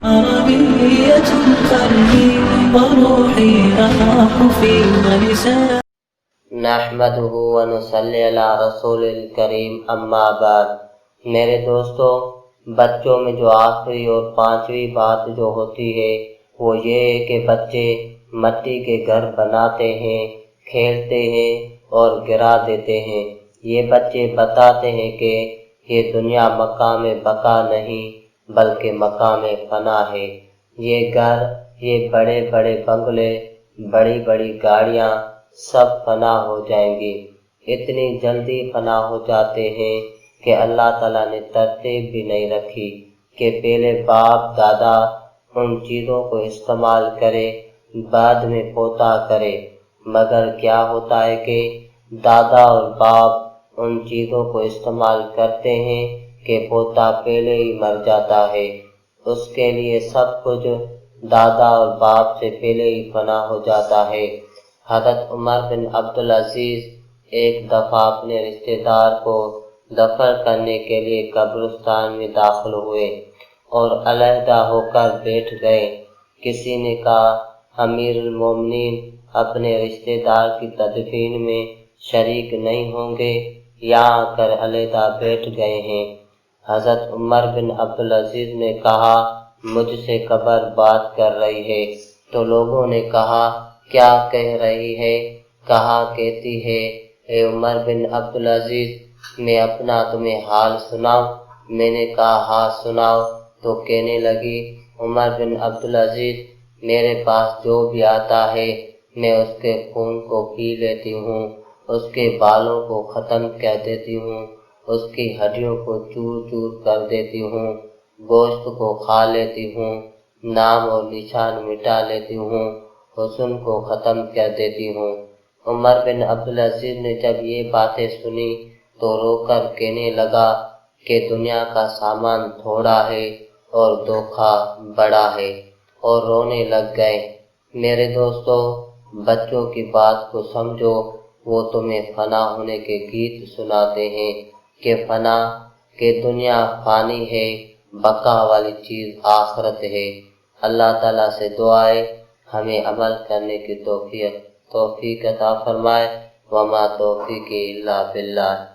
عربية قلبي وروحي رواح في ولسان نحمدہ ونصلی علی رسول الکریم اما بعد۔ میرے دوستو، بچوں میں جو آخری اور پانچویں بات جو ہوتی ہے وہ یہ ہے کہ بچے مٹی کے گھر بناتے ہیں، کھیلتے ہیں اور گرا دیتے ہیں۔ یہ بچے بتاتے ہیں کہ یہ دنیا مقام-e-بقا نہیں بلکہ مقام-e-فنا ہے۔ یہ گھر، یہ بڑے بڑے بنگلے، بڑی بڑی گاڑیاں سب فنا ہو جائیں گی۔ اتنی جلدی فنا ہو جاتے ہیں کہ اللہ تعالیٰ نے ترتیب بھی نہیں رکھی کہ پہلے باپ دادا ان چیزوں کو استعمال کرے، بعد میں پوتا کرے، مگر کیا ہوتا ہے کہ دادا اور باپ ان چیزوں کو استعمال کرتے ہیں کہ پوتا پہلے ہی مر جاتا ہے۔ اس کے لیے سب کچھ دادا اور باپ سے پہلے ہی فنا ہو جاتا ہے۔ حضرت عمر بن عبدالعزیز ایک دفعہ اپنے رشتہ دار کو دفن کرنے کے لیے قبرستان میں داخل ہوئے اور علیحدہ ہو کر بیٹھ گئے۔ کسی نے کہا امیر المومنین اپنے رشتہ دار کی تدفین میں شریک نہیں ہوں گے، یہاں آ کر علیحدہ بیٹھ گئے ہیں۔ حضرت عمر بن عبدالعزیز نے کہا مجھ سے قبر بات کر رہی ہے، تو لوگوں نے کہا کیا کہہ رہی ہے؟ کہا کہتی ہے اے عمر بن عبدالعزیز میں اپنا تمہیں حال سناؤں؟ میں نے کہا ہاں سناؤ۔ تو کہنے لگی عمر بن عبدالعزیز میرے پاس جو بھی آتا ہے میں اس کے خون کو پی لیتی ہوں، اس کے بالوں کو ختم کر دیتی ہوں، اس کی ہڈیوں کو چور چور کر دیتی ہوں، گوشت کو کھا لیتی ہوں، نام اور نشان مٹا لیتی ہوں، حسن کو ختم کر دیتی ہوں۔ عمر بن عبدالعزیز نے جب یہ باتیں سنی تو رو کر کہنے لگا کہ دنیا کا سامان تھوڑا ہے اور دھوکہ بڑا ہے، اور رونے لگ گئے۔ میرے دوستو، بچوں کی بات کو سمجھو، وہ تمہیں فنا ہونے کے گیت سناتے ہیں کہ فنا کہ دنیا فانی ہے، بقا والی چیز آخرت ہے۔ اللہ تعالیٰ سے دعا ہے ہمیں عمل کرنے کی توفیق عطا فرمائے۔ وما توفیقی الا باللہ۔